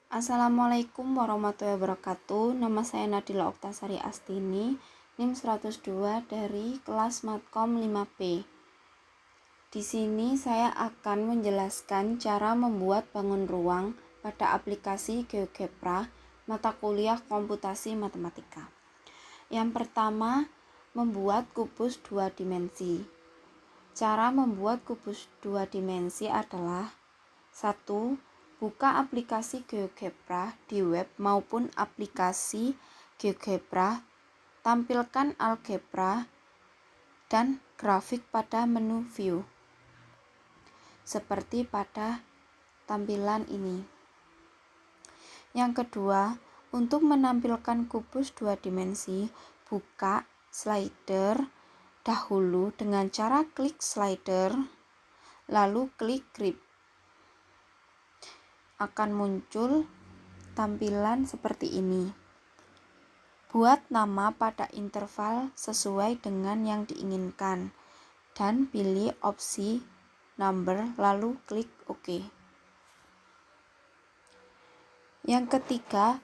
Assalamualaikum warahmatullahi wabarakatuh. Nama saya Nadila Oktasari Astini, NIM 102 dari kelas Matkom 5B. Di sini saya akan menjelaskan cara membuat bangun ruang pada aplikasi GeoGebra mata kuliah komputasi matematika. Yang pertama, membuat kubus 2 dimensi. Cara membuat kubus 2 dimensi adalah: 1. Buka aplikasi GeoGebra di web maupun aplikasi GeoGebra, tampilkan algebra dan grafik pada menu view, seperti pada tampilan ini. Yang kedua, untuk menampilkan kubus 2 dimensi, buka slider dahulu dengan cara klik slider, lalu klik grip. Akan muncul tampilan seperti ini. Buat nama pada interval sesuai dengan yang diinginkan dan pilih opsi number lalu klik OK. Yang ketiga,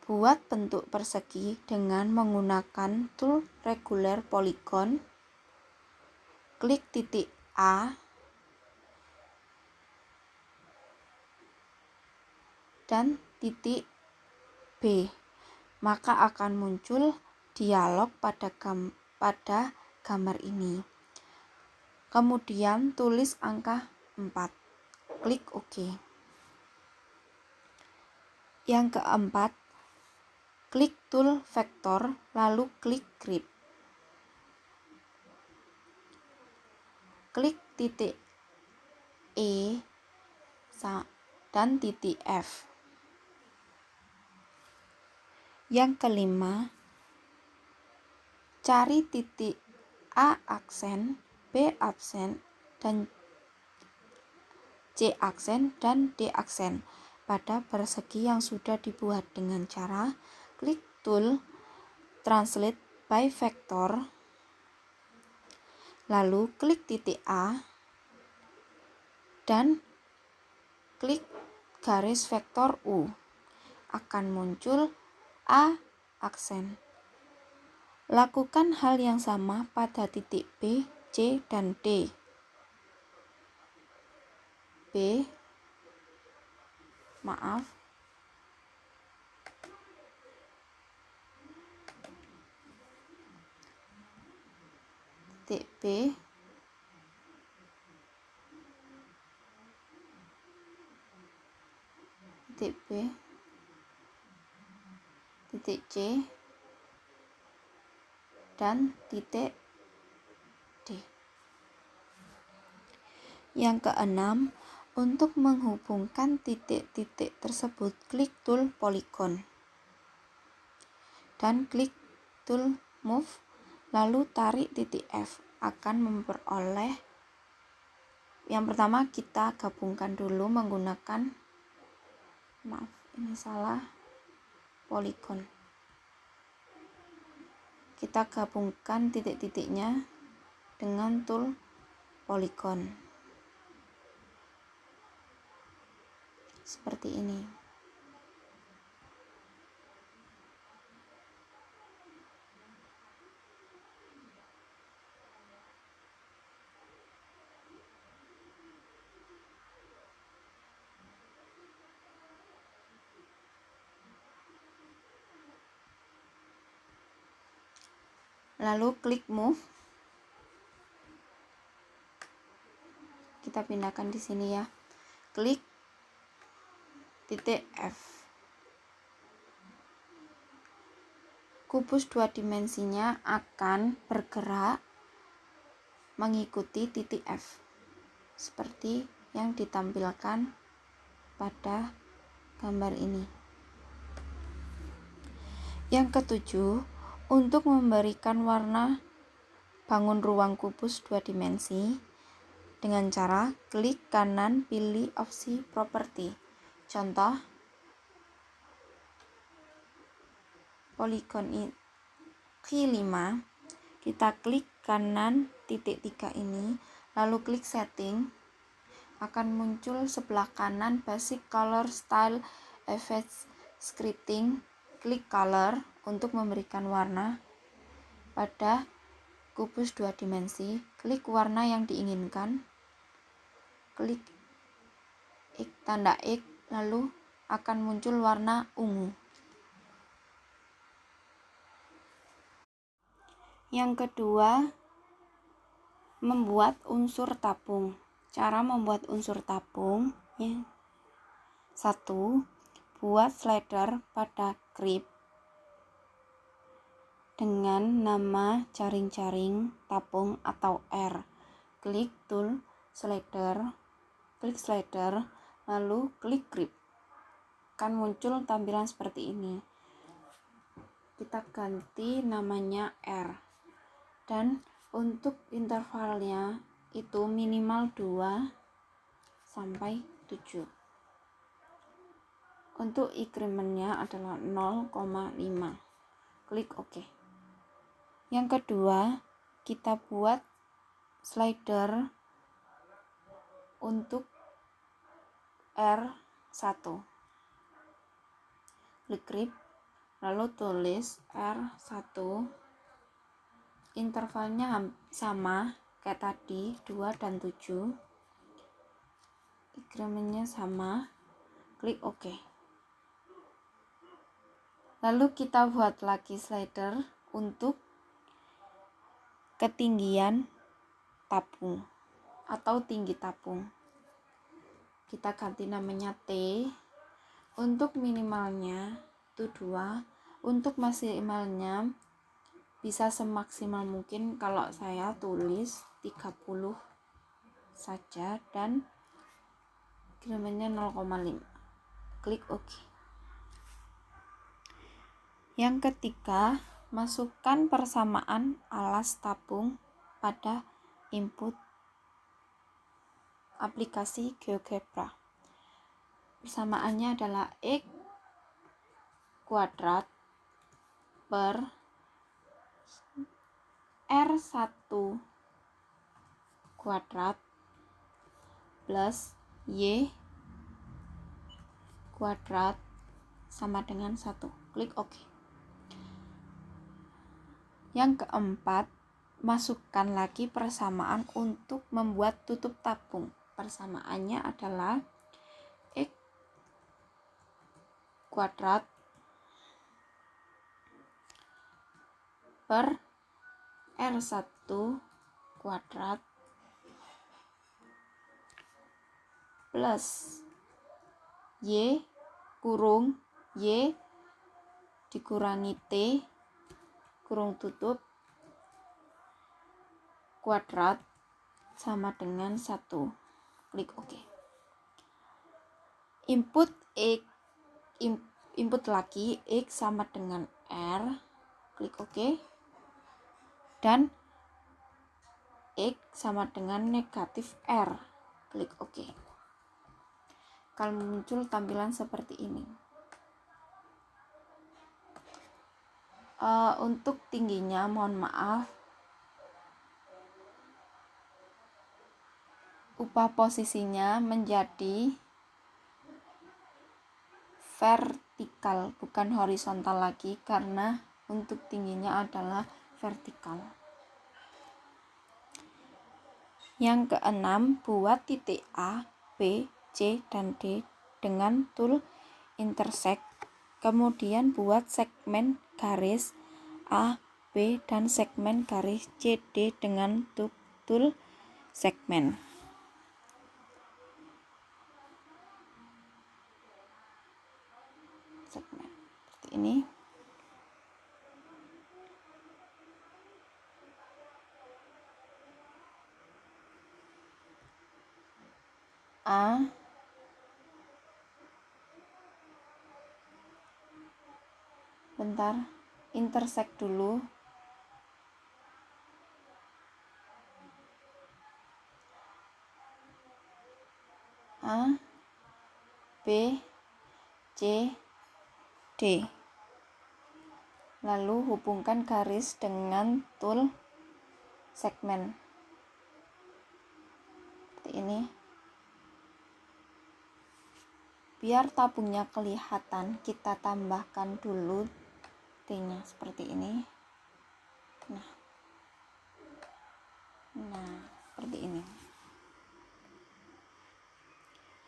buat bentuk persegi dengan menggunakan tool regular polygon. Klik titik A dan titik B, maka akan muncul dialog pada gambar ini. Kemudian tulis angka 4, klik OK. Yang keempat, klik tool vektor lalu klik grip. Klik titik E dan titik F. Yang kelima, cari titik A aksen, B aksen, dan C aksen dan D aksen pada persegi yang sudah dibuat dengan cara klik tool translate by vector, lalu klik titik A dan klik garis vektor U. Akan muncul A aksen. Lakukan hal yang sama pada titik B, C, dan D. Titik B, titik B, titik C, dan titik D. Yang keenam, untuk menghubungkan titik-titik tersebut, klik tool polygon dan klik tool move, lalu tarik titik F. Akan memperoleh, yang pertama kita gabungkan dulu menggunakan, polygon. Kita gabungkan titik-titiknya dengan tool polygon seperti ini. Lalu klik move. Kita pindahkan di sini ya. Klik titik F. Kubus 2 dimensinya akan bergerak mengikuti titik F seperti yang ditampilkan pada gambar ini. Yang ketujuh, untuk memberikan warna bangun ruang kubus 2 dimensi dengan cara klik kanan pilih opsi properti. Contoh, poligon Q5, kita klik kanan titik 3 ini, lalu klik setting. Akan muncul sebelah kanan basic color style Effects Scripting, klik Color untuk memberikan warna pada kubus 2 dimensi. Klik warna yang diinginkan, klik tanda X, lalu akan muncul warna ungu. Yang kedua, membuat unsur tabung. Cara membuat unsur tabung ya. 1. Buat slider pada grip dengan nama jaring-jaring tabung atau R. Klik tool slider, lalu klik grip. Akan muncul tampilan seperti ini. Kita ganti namanya R. Dan untuk intervalnya itu minimal 2 sampai 7. Untuk incrementnya adalah 0,5. Klik OK. Yang kedua, kita buat slider untuk R1. Klik grip, lalu tulis R1. Intervalnya sama kayak tadi, 2 dan 7. Incrementnya sama. Klik OK. Lalu kita buat lagi slider untuk ketinggian tabung atau tinggi tabung. Kita ganti namanya T. Untuk minimalnya itu 2. Untuk maksimalnya bisa semaksimal mungkin, kalau saya tulis 30 saja dan incrementnya 0,5. Klik OK. Yang ketiga, masukkan persamaan alas tabung pada input aplikasi GeoGebra. Persamaannya adalah X kuadrat per R1 kuadrat plus Y kuadrat sama dengan 1. Klik OK. Yang keempat, masukkan lagi persamaan untuk membuat tutup tabung. Persamaannya adalah X kuadrat per R1 kuadrat plus Y kurung Y dikurangi T kurung tutup kuadrat sama dengan 1. Klik OK. Input lagi X sama dengan R. Klik OK. Dan X sama dengan negatif R. Klik OK. Akan muncul tampilan seperti ini. Untuk tingginya mohon maaf, ubah posisinya menjadi vertikal, bukan horizontal lagi, karena untuk tingginya adalah vertikal. Yang keenam, buat titik A, B, C, dan D dengan tool intersect. Kemudian buat segmen garis A, B, dan segmen garis CD dengan tool segmen. Seperti ini. A, bentar, intersect dulu. A, B, C, D. Lalu hubungkan garis dengan tool segmen. Seperti ini. biar tabungnya kelihatan, kita tambahkan dulu T-nya seperti ini. Nah, seperti ini.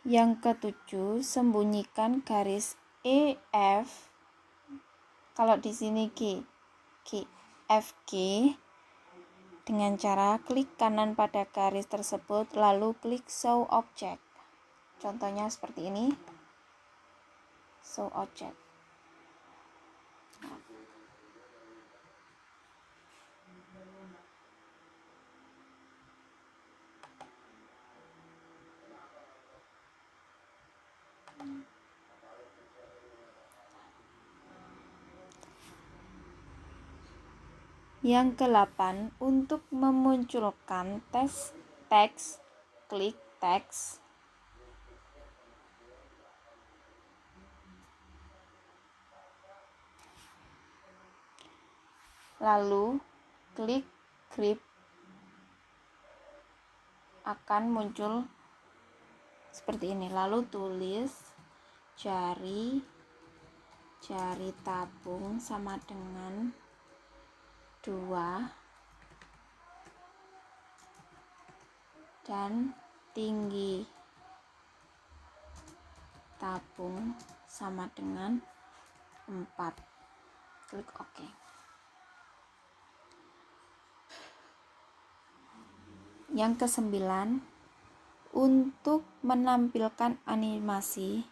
Yang ketujuh, sembunyikan garis EF. Kalau di sini FG, dengan cara klik kanan pada garis tersebut lalu klik show object. Contohnya seperti ini. Show object. Yang ke-8, untuk memunculkan teks, klik teks. Lalu klik grip, akan muncul seperti ini. Lalu tulis jari tabung sama dengan 2 dan tinggi tabung sama dengan 4. Klik OK. Yang ke-9, untuk menampilkan animasi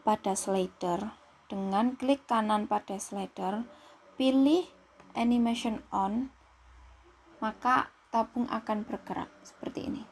pada slider, dengan klik kanan pada slider, pilih animation on, maka tabung akan bergerak seperti ini.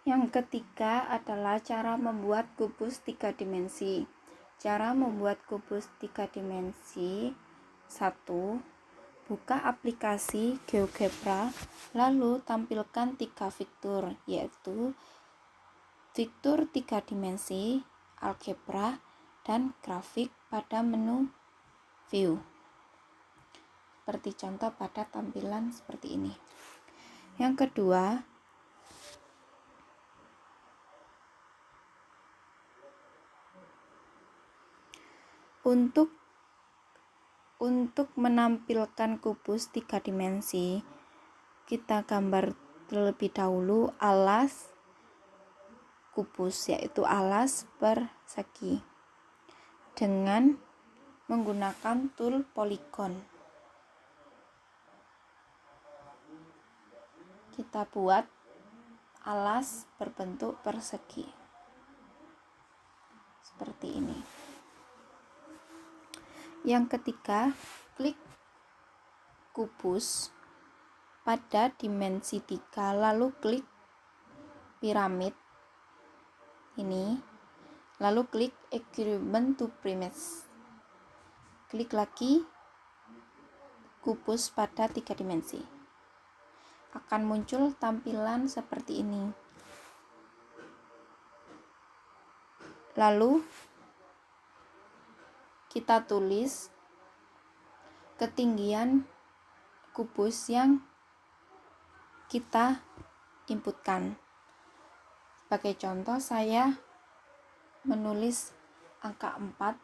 Yang ketiga adalah cara membuat kubus 3 dimensi. Cara membuat kubus 3 dimensi: 1. Buka aplikasi GeoGebra, lalu tampilkan 3 fitur, yaitu fitur 3 dimensi, algebra, dan grafik pada menu view. Seperti contoh pada tampilan seperti ini. Yang kedua, untuk menampilkan kubus 3 dimensi, kita gambar terlebih dahulu alas kubus, yaitu alas persegi, dengan menggunakan tool polygon. Kita buat alas berbentuk persegi seperti ini. Yang ketiga, klik kubus pada dimensi 3, lalu klik piramid ini, lalu klik equipment to premise. Klik lagi kubus pada 3 dimensi. Akan muncul tampilan seperti ini. Lalu kita tulis ketinggian kubus yang kita inputkan. Sebagai contoh, saya menulis angka 4.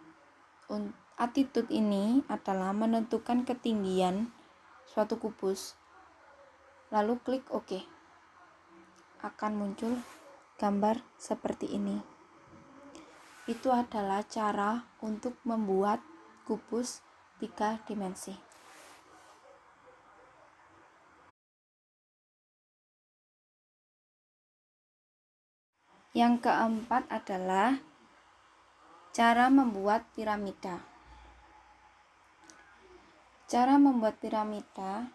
Attitude ini adalah menentukan ketinggian suatu kubus. Lalu klik OK. Akan muncul gambar seperti ini. Itu adalah cara untuk membuat kubus 3 dimensi. Yang keempat adalah cara membuat piramida. Cara membuat piramida: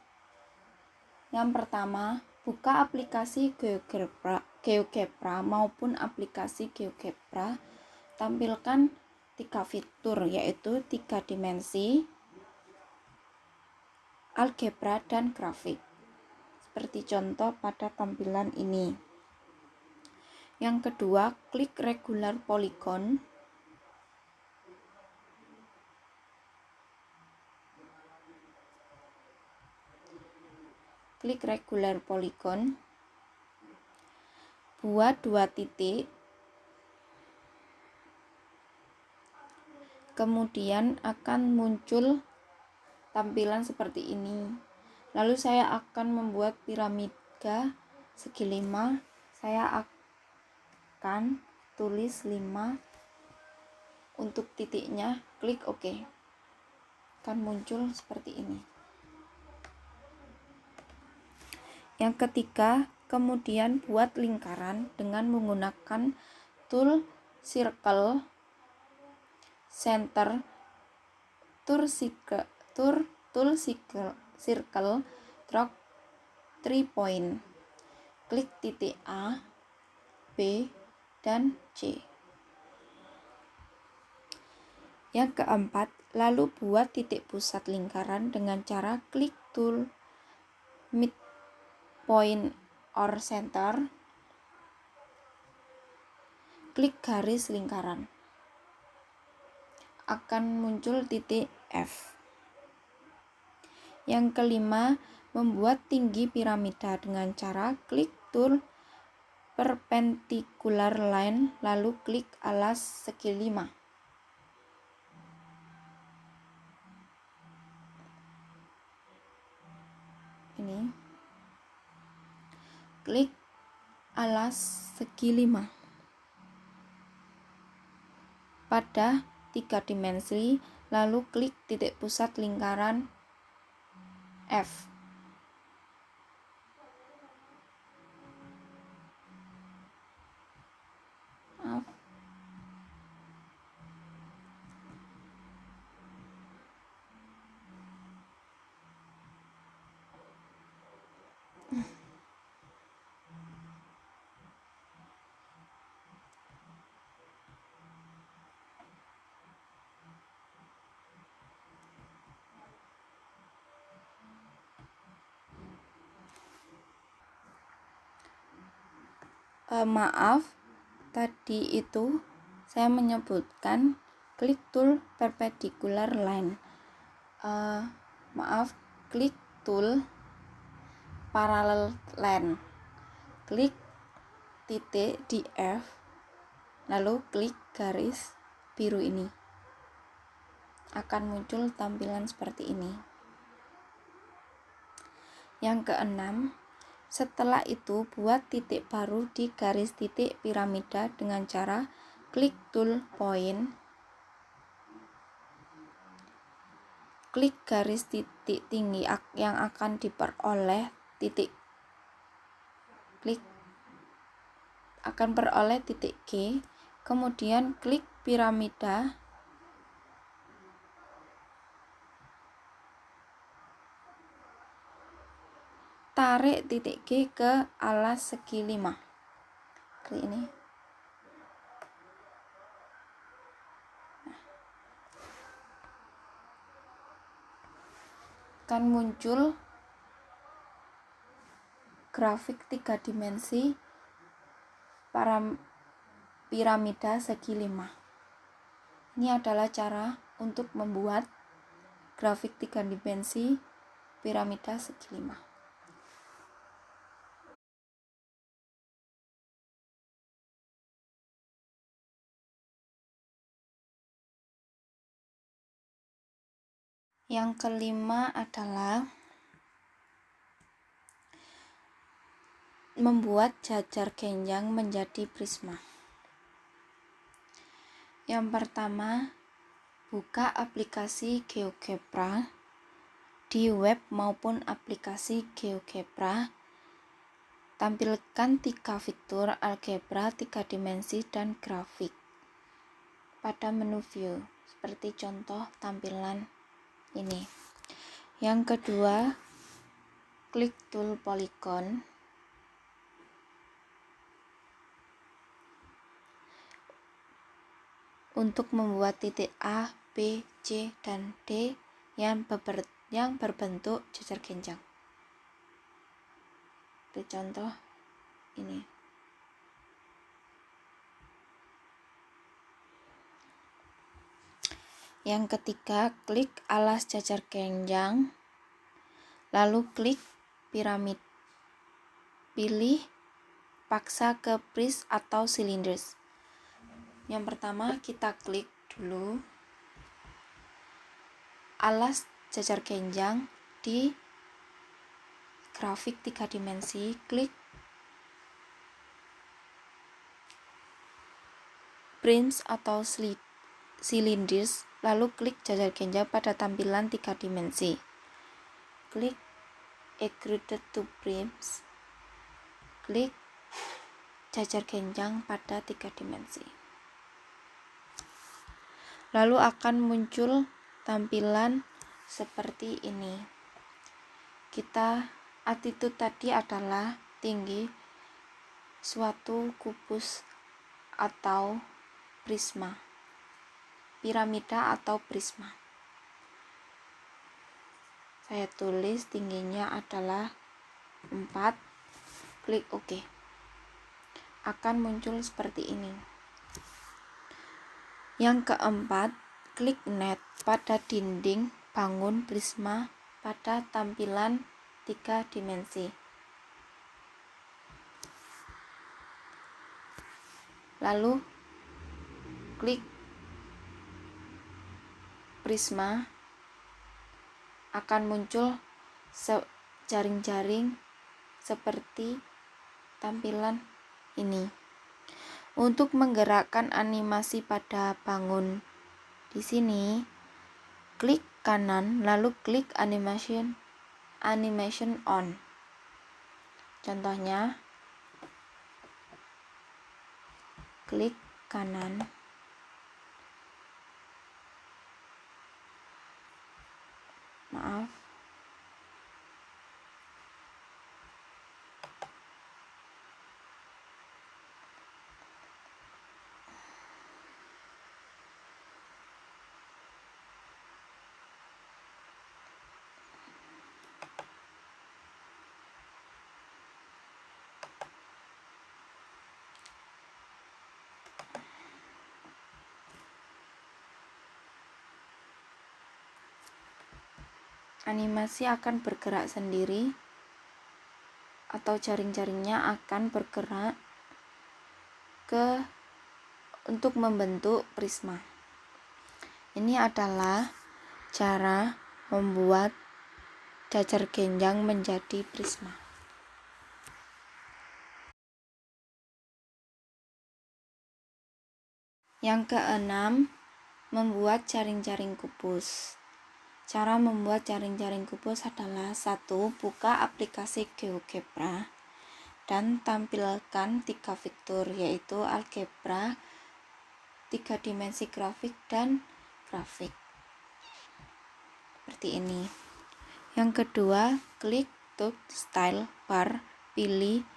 yang pertama, buka aplikasi GeoGebra maupun aplikasi GeoGebra. Tampilkan 3 fitur, yaitu 3 dimensi, algebra, dan grafik. Seperti contoh pada tampilan ini. Yang kedua, klik regular polygon. Klik regular polygon. Buat 2 titik. Kemudian akan muncul tampilan seperti ini. Lalu saya akan membuat piramida segi 5. Saya akan tulis 5 untuk titiknya, klik OK. Akan muncul seperti ini. Yang ketiga, kemudian buat lingkaran dengan menggunakan tool circle, center, tool circle, drag 3 point. Klik titik A, B, dan C. Yang keempat, lalu buat titik pusat lingkaran dengan cara klik tool midpoint or center. Klik garis lingkaran. Akan muncul titik F. Yang kelima, membuat tinggi piramida dengan cara klik tool perpendicular line, lalu klik alas segi 5. Ini. Klik alas segi 5. Pada 3 dimensi, lalu klik titik pusat lingkaran F. Maaf, tadi itu saya menyebutkan klik tool perpendicular line. Maaf, klik tool parallel line. Klik titik di F, lalu klik garis biru ini. Akan muncul tampilan seperti ini. Yang keenam, setelah itu buat titik baru di garis titik piramida dengan cara klik tool point, klik garis titik tinggi yang akan diperoleh titik, klik akan peroleh titik G, kemudian klik piramida, tarik titik G ke alas segi 5. Klik ini. Akan muncul grafik 3 dimensi piramida segi 5. Ini adalah cara untuk membuat grafik 3 dimensi piramida segi 5. Yang kelima adalah membuat jajar genjang menjadi prisma. Yang pertama, buka aplikasi GeoGebra di web maupun aplikasi GeoGebra. Tampilkan 3 fitur algebra, 3 dimensi, dan grafik pada menu view, seperti contoh tampilan ini. Yang kedua, klik tool polygon. untuk membuat titik A, B, C, dan D yang berbentuk jajar genjang. Contoh ini. Yang ketiga, klik alas jajar genjang, lalu klik piramid. Pilih paksa ke prism atau cylinders. Yang pertama, kita klik dulu alas jajar genjang di grafik 3 dimensi, klik prism atau cylinders, lalu klik jajar genjang pada tampilan 3 dimensi. Klik extrude to prisms, klik jajar genjang pada 3 dimensi. Lalu akan muncul tampilan seperti ini. Attitude tadi adalah tinggi suatu kubus atau prisma, piramida atau prisma. Saya tulis tingginya adalah 4, klik OK. Akan muncul seperti ini. Yang keempat, klik net pada dinding bangun prisma pada tampilan 3 dimensi. Lalu klik prisma, akan muncul jaring-jaring seperti tampilan ini. Untuk menggerakkan animasi pada bangun di sini, klik kanan lalu klik animation on. Contohnya, klik kanan, animasi akan bergerak sendiri atau jaring-jaringnya akan bergerak untuk membentuk prisma. Ini adalah cara membuat jajar genjang menjadi prisma. Yang keenam, membuat jaring-jaring kubus. Cara membuat jaring-jaring kubus adalah 1. Buka aplikasi GeoGebra dan tampilkan 3 fitur, yaitu algebra, 3 dimensi grafik, dan grafik. Seperti ini. Yang kedua, klik to style bar, pilih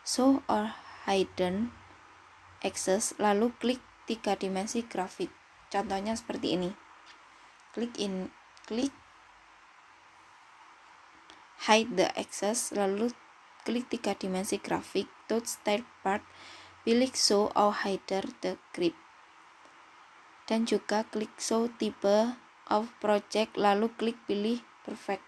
show or hidden access, lalu klik 3 dimensi grafik. Contohnya seperti ini. Klik hide the access, lalu klik 3 dimensi grafik, to style bar, pilih show or hide the grip, dan juga klik show type of project, lalu klik pilih perfect.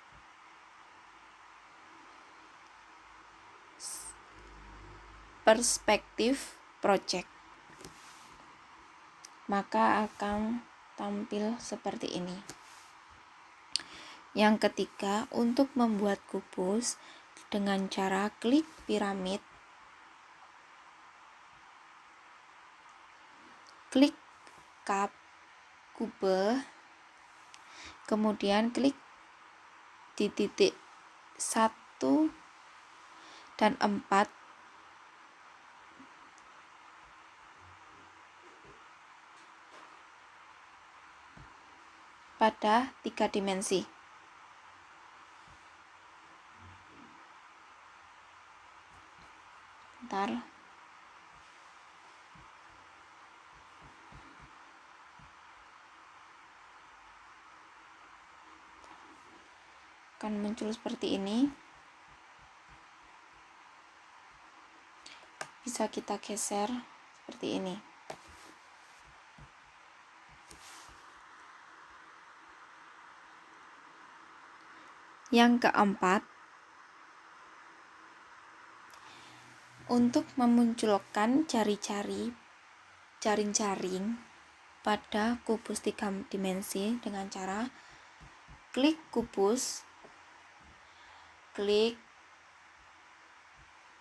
Perspective project, maka akan tampil seperti ini. Yang ketiga, untuk membuat kubus dengan cara klik piramid, klik cup kube, kemudian klik di titik 1 dan 4 pada 3 dimensi. Bentar. akan muncul seperti ini. Bisa kita geser seperti ini. Yang keempat, untuk memunculkan jaring-jaring pada kubus 3 dimensi dengan cara klik kubus, klik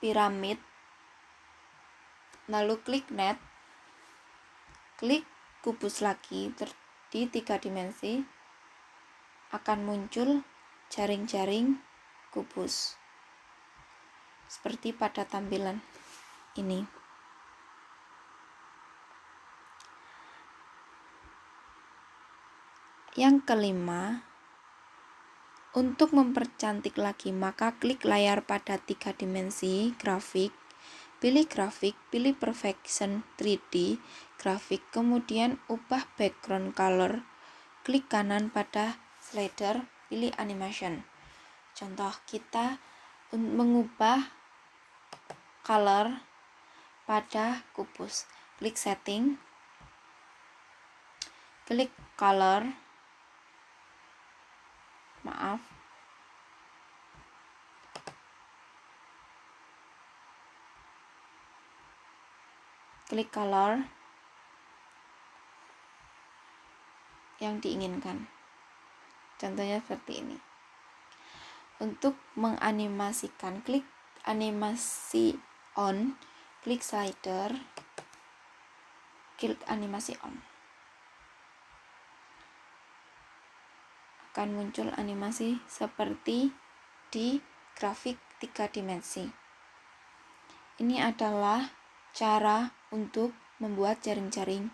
piramid, lalu klik net, klik kubus lagi di 3 dimensi, akan muncul jaring-jaring kubus seperti pada tampilan ini. Yang kelima, untuk mempercantik lagi maka klik layar pada 3 dimensi grafik, pilih grafik, pilih perfection 3D grafik, kemudian ubah background color, klik kanan pada slider, pilih animation. Contoh, kita mengubah color pada kubus, klik setting, klik color, klik color yang diinginkan. Contohnya seperti ini. Untuk menganimasikan, klik animasi on, klik slider, klik animasi on. Akan muncul animasi seperti di grafik 3 dimensi. Ini adalah cara untuk membuat jaring-jaring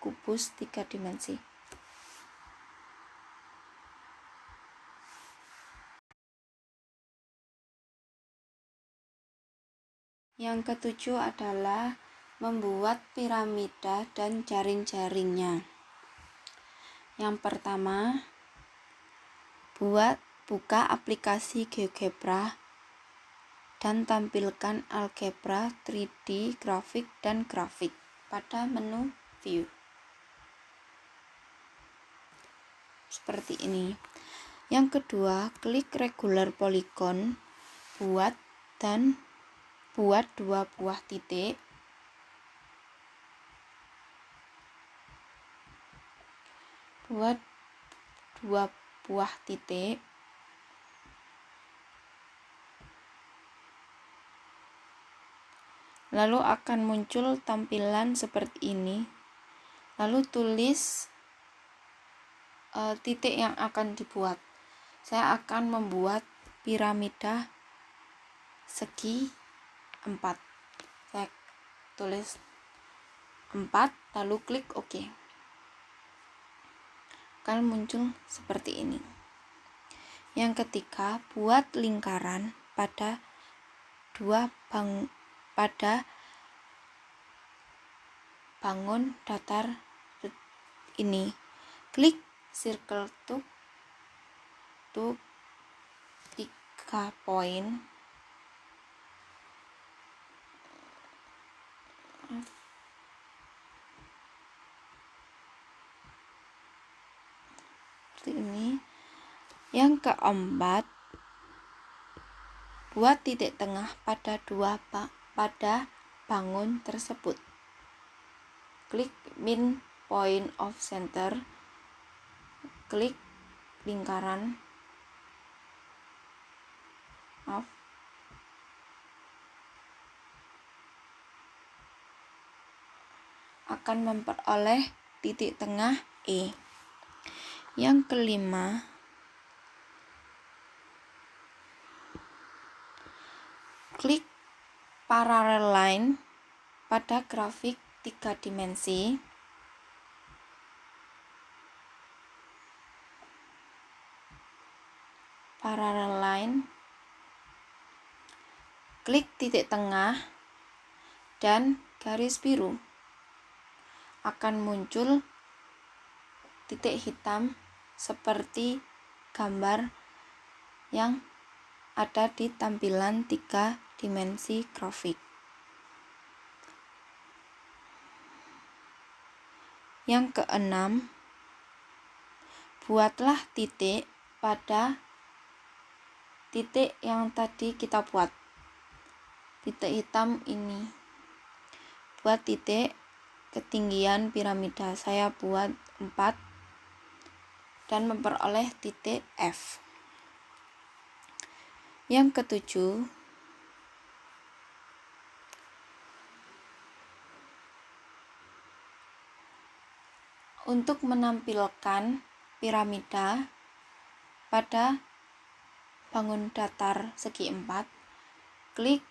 kubus 3 dimensi. Yang ketujuh adalah membuat piramida dan jaring-jaringnya. Yang pertama, buka aplikasi GeoGebra dan tampilkan algebra 3D grafik dan grafik pada menu view. Seperti ini. Yang kedua, klik regular polygon, buat 2 buah titik. Buat 2 buah titik. Lalu akan muncul tampilan seperti ini. Lalu tulis titik yang akan dibuat. Saya akan membuat piramida segi 4. Saya tulis 4, lalu klik OK. Akan muncul seperti ini. Yang ketiga, buat lingkaran pada bangun datar ini. Klik circle to 3 poin. Seperti ini. Yang keempat, buat titik tengah pada bangun tersebut. Klik min point of center, klik lingkaran akan memperoleh titik tengah E. Yang kelima, klik parallel line pada grafik 3 dimensi. Parallel line, klik titik tengah dan garis biru. Akan muncul titik hitam seperti gambar yang ada di tampilan 3 dimensi grafik. Yang keenam, buatlah titik pada titik yang tadi kita buat, titik hitam ini. Buat titik ketinggian piramida, saya buat 4 dan memperoleh titik F. Yang ketujuh, untuk menampilkan piramida pada bangun datar segi 4, klik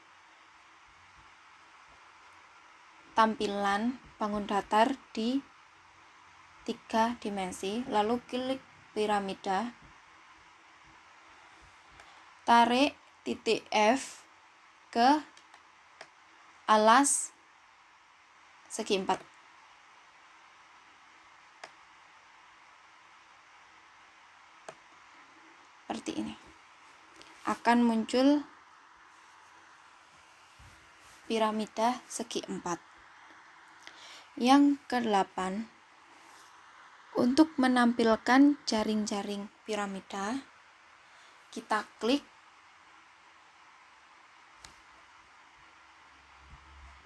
tampilan bangun datar di 3 dimensi, lalu klik piramida, tarik titik F ke alas segi 4. Seperti ini. Akan muncul piramida segi 4. Yang ke-8, untuk menampilkan jaring-jaring piramida, kita klik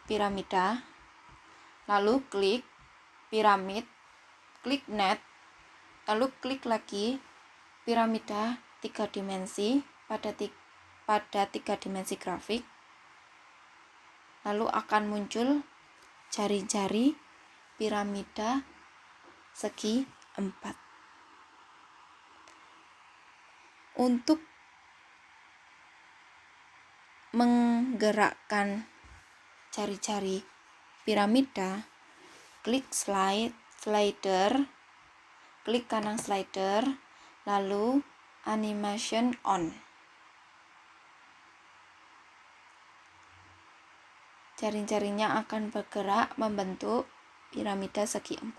piramida, lalu klik piramid, klik net, lalu klik lagi piramida 3 dimensi pada 3 dimensi grafik, lalu akan muncul jari-jari piramida segi 4. Untuk menggerakkan jari-jari piramida, klik slider, klik kanan slider, lalu animation on. Jari-jarinya akan bergerak membentuk piramida segi 4.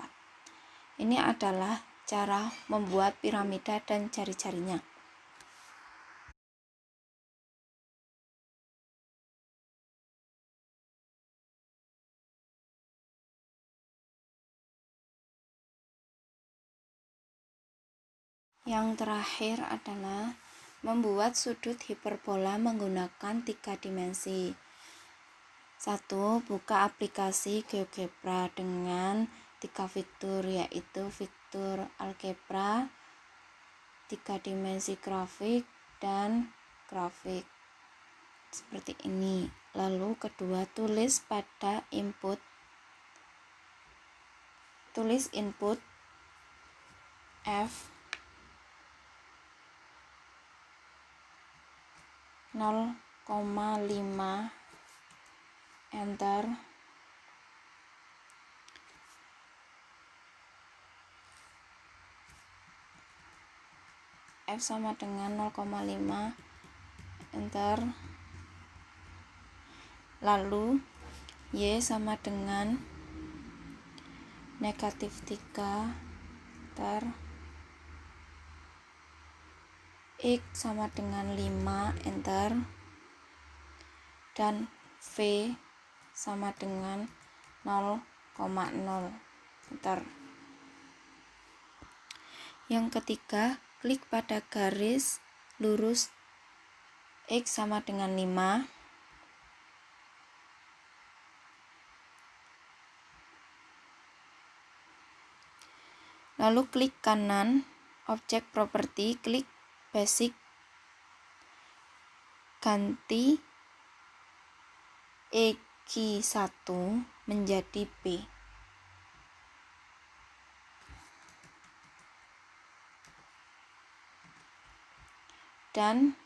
Ini adalah cara membuat piramida dan jari-jarinya. Yang terakhir adalah membuat sudut hiperbola menggunakan 3 dimensi. 1. Buka aplikasi GeoGebra dengan 3 fitur, yaitu fitur algebra, 3 dimensi grafik, dan grafik. Seperti ini. Lalu kedua, tulis input F 0,5, enter. F sama dengan 0,5, enter. Lalu Y sama dengan -3, enter. X sama dengan 5, enter. Dan V sama dengan 0,0, enter. Yang ketiga, klik pada garis lurus X sama dengan 5, lalu klik kanan objek properti, klik basic, ganti EQ1 menjadi B. Dan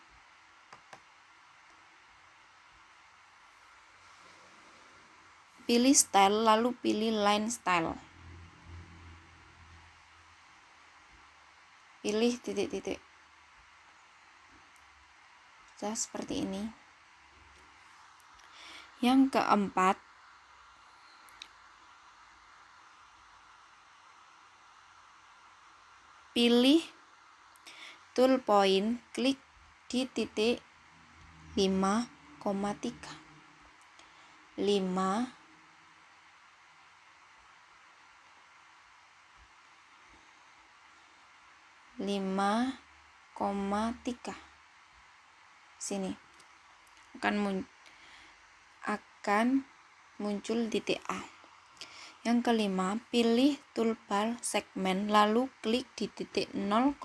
pilih style, lalu pilih line style. Pilih titik-titik. Sudah seperti ini. Yang keempat, pilih tool point, klik di titik 5,3. 5,3 sini akan muncul titik A. Yang kelima, pilih toolbar segmen lalu klik di titik 0,5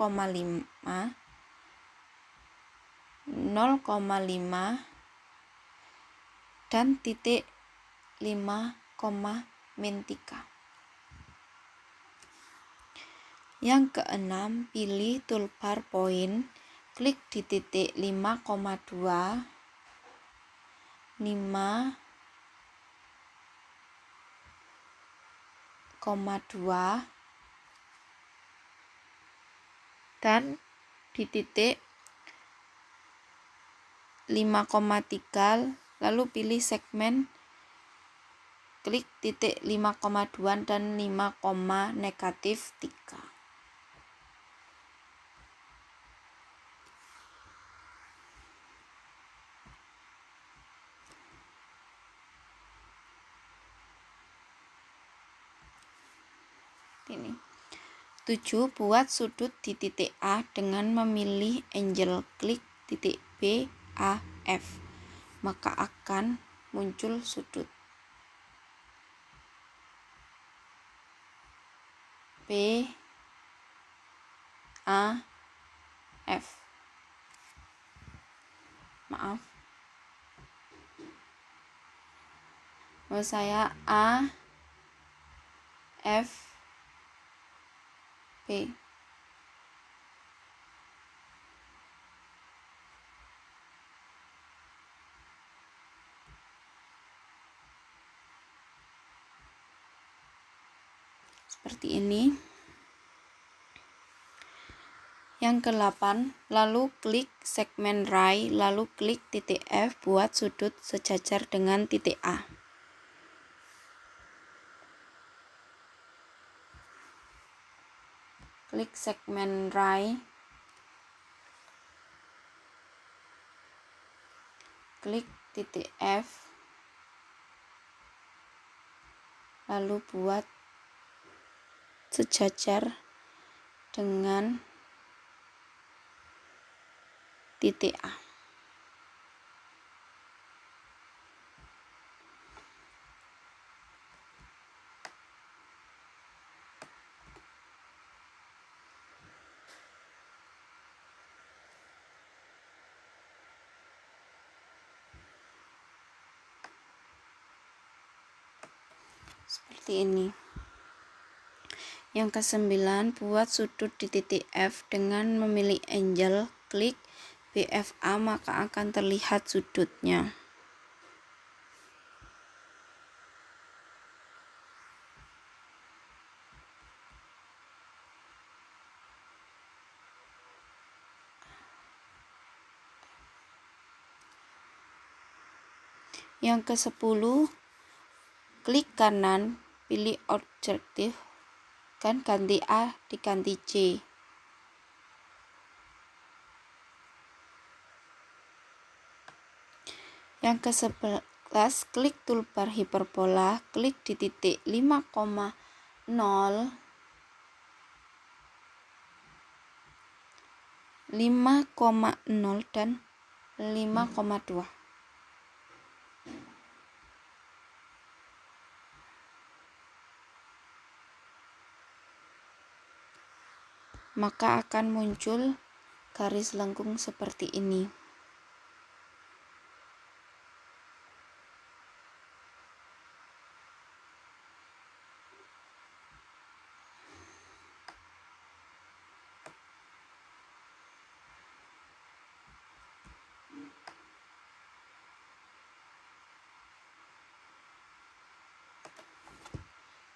dan titik 5,3. Yang keenam, pilih toolbar point, klik di titik 5,2, 5,2 dan di titik 5,3, lalu pilih segmen, klik titik 5,2 dan 5,3. Ini 7. Buat sudut di titik A dengan memilih angle, klik titik B, A, F, maka akan muncul sudut B, A, F. Maaf, menurut saya A, F, B. Seperti ini. Yang ke-8, lalu klik segmen right, lalu klik titik F, buat sudut sejajar dengan titik A. Klik segmen right, klik titik F, lalu buat sejajar dengan titik A. Seperti ini. Yang ke-9, buat sudut di titik F dengan memilih angle, klik BFA, maka akan terlihat sudutnya. Yang ke-10, klik kanan, pilih objektif, kan ganti A diganti C. Yang ke-11, klik toolbar hiperbola, klik di titik 5,0, 5,0 dan 5,2. Maka akan muncul garis lengkung seperti ini.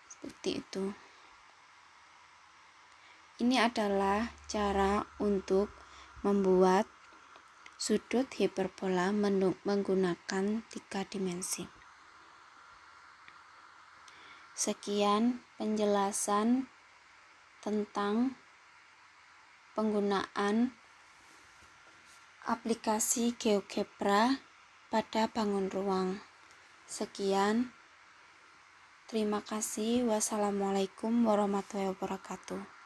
Seperti itu. Ini adalah cara untuk membuat sudut hiperbola menggunakan 3 dimensi. Sekian penjelasan tentang penggunaan aplikasi GeoGebra pada bangun ruang. Sekian, terima kasih. Wassalamualaikum warahmatullahi wabarakatuh.